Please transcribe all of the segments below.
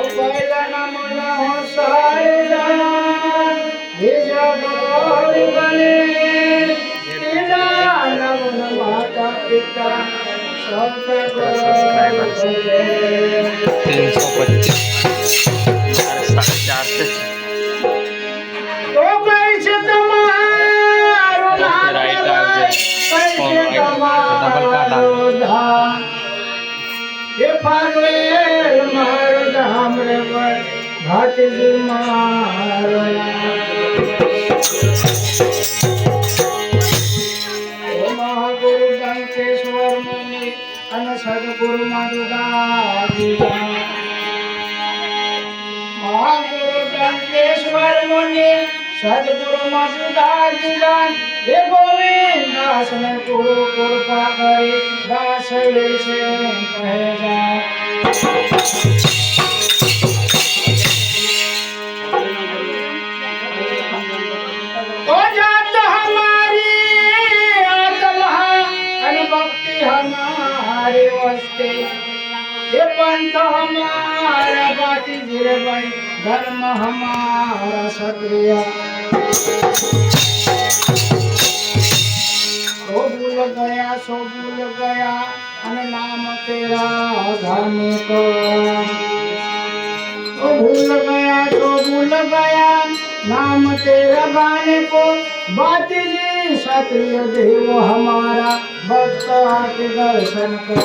पहिला नमुना हो सारे हे जगोरी बने तेरा नमुना माता पिता सबका सब्सक्राइबर्स 325 450 तो कैसे तुम्हारो राइट आंसर डबल काटा ये पागल मारो धाम रे भाटी जी मारो महागुरु डंकेश्वर मुनि अन सदगुरु मधुदास महागुरु डंकेश्वर मुनि सदगुरु मधुदास हे गोविंद दास ने गुरु कृपा करे दास से कहे जा तो जात हमारी आत्मा अनुभक्ति हमारे वस्ते ये पंथ हमारा बाती धीरे भाई धर्म हमारा सक्रिय सो भूल गया अन नाम तेरा गाने को तो भूल गया नाम तेरा गाने को बाती जी क्षत्रिय देव हमारा भक्त आके दर्शन को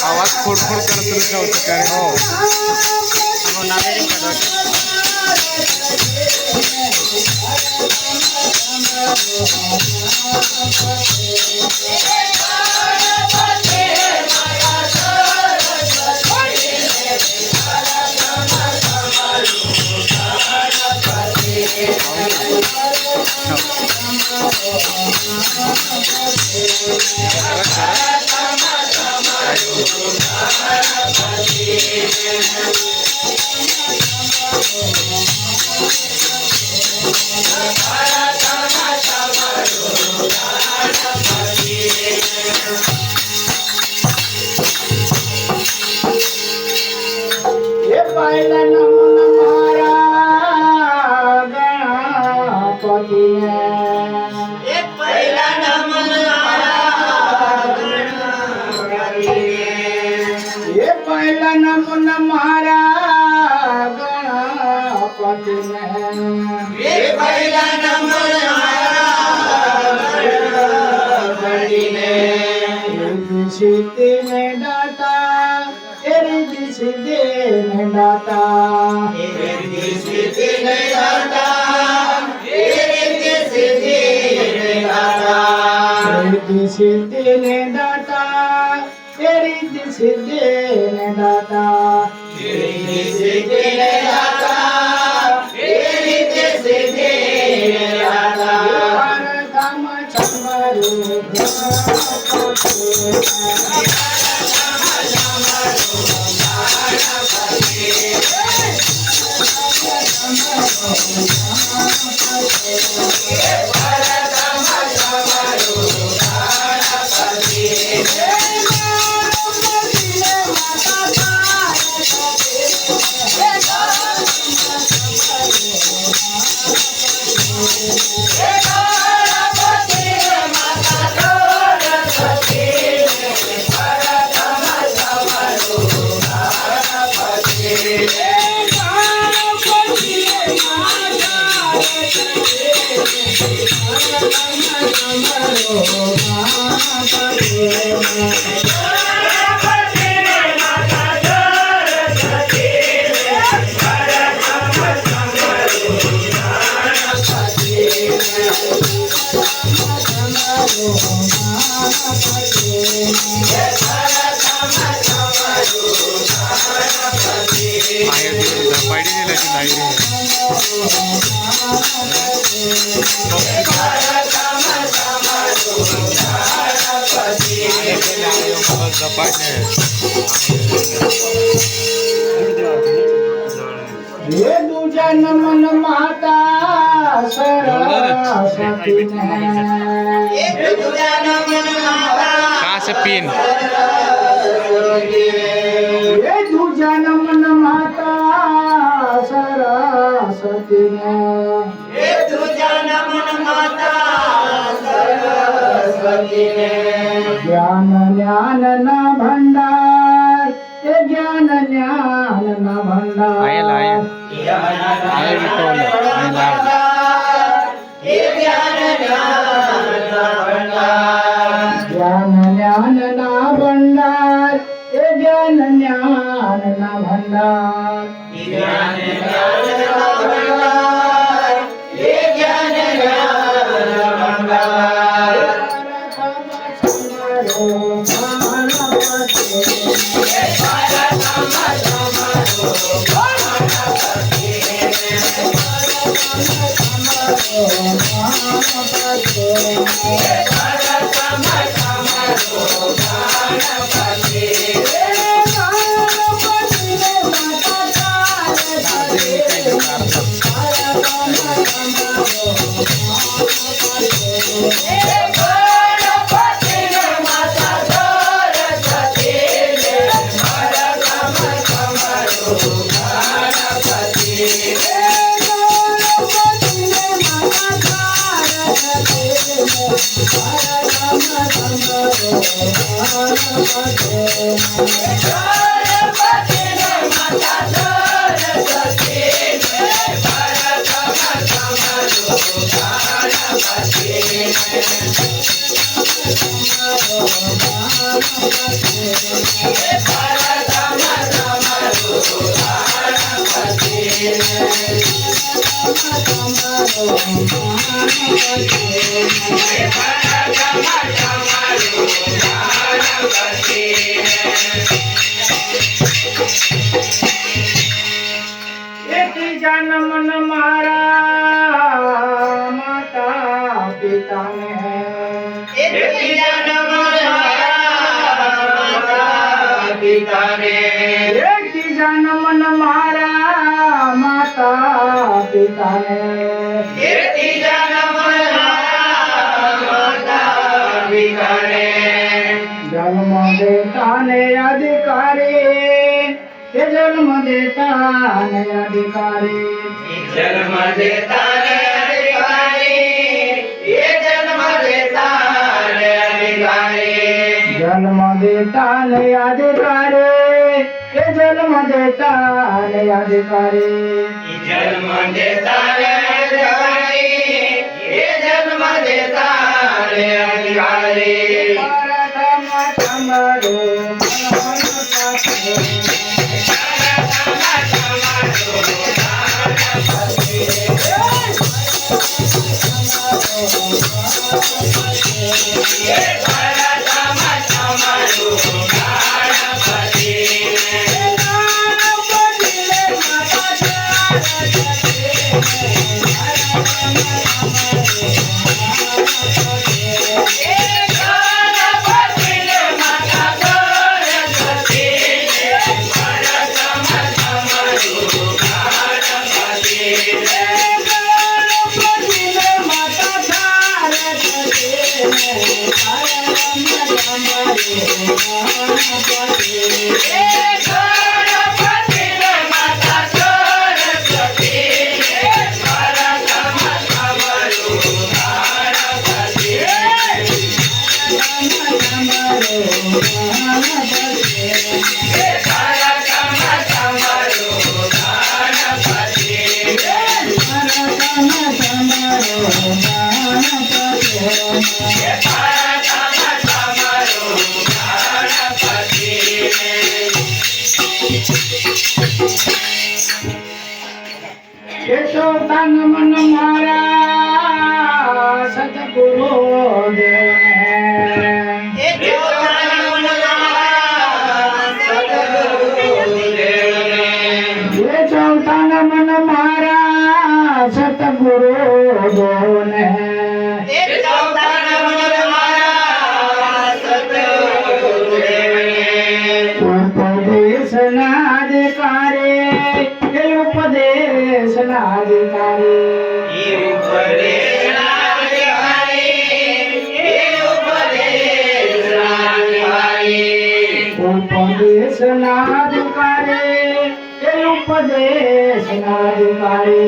आवाज फोड करत हो पहिला नमन मारा गणपति एक पहिला नमन ये पहला नमन मारा गणपति ने ये पहला नंबर गणपति ने रिद्धि सिद्धि में दाता रिद्धि सिद्धि में दाता रिद्धि सिद्धि ने दाता रिद्धि सिद्धि ने दाता रिद्धि सिद्धि ने दाता रिद्धि सिद्धि ने दाता रिद्धि सिद्धि ने दाता रिद्धि सिद्धि ने दाता परधाम चमरू पायरी दिला की नाही रे ये दूजा नमन माता सरस्वती ने ये दूजा नमन माता कहाँ से पिन ये दूजा नमन माता सरस्वती ने ये दूजा नमन माता सरस्वती ने ज्ञान ज्ञान न भंडार ये ज्ञान ज्ञान न भंडार आयल आयल विठ्ठल आयला ये ज्ञान ज्ञान भंडार ज्ञान ज्ञान न भंडार ये ज्ञान ज्ञान न भंडार ज्ञान ज्ञान भंडार ये ज्ञान ज्ञान भंडार जन्म न मारा माता पिता ने जन्म न मारा माता पिता ने जन्म देता ने अधिकारी ये जन्म देता ने अधिकारी जन्म देता है अधिकारी ये जन्म देता है अधिकारी जन्म देता नहीं अधिकारी, ये जन्म देता नहीं अधिकारी। जन्म देता रे अधिकारी, ये जन्म देता रे अधिकारी। परतम समरो मन पासे, तन मन मारा सतगुरु देव ने। ये तन मन मारा सतगुरु देव ने। उपदेश नाधिकारी, उपदेश नाधिकारी। उपदेश नाधिकारी, उपदेश नाधिकारी।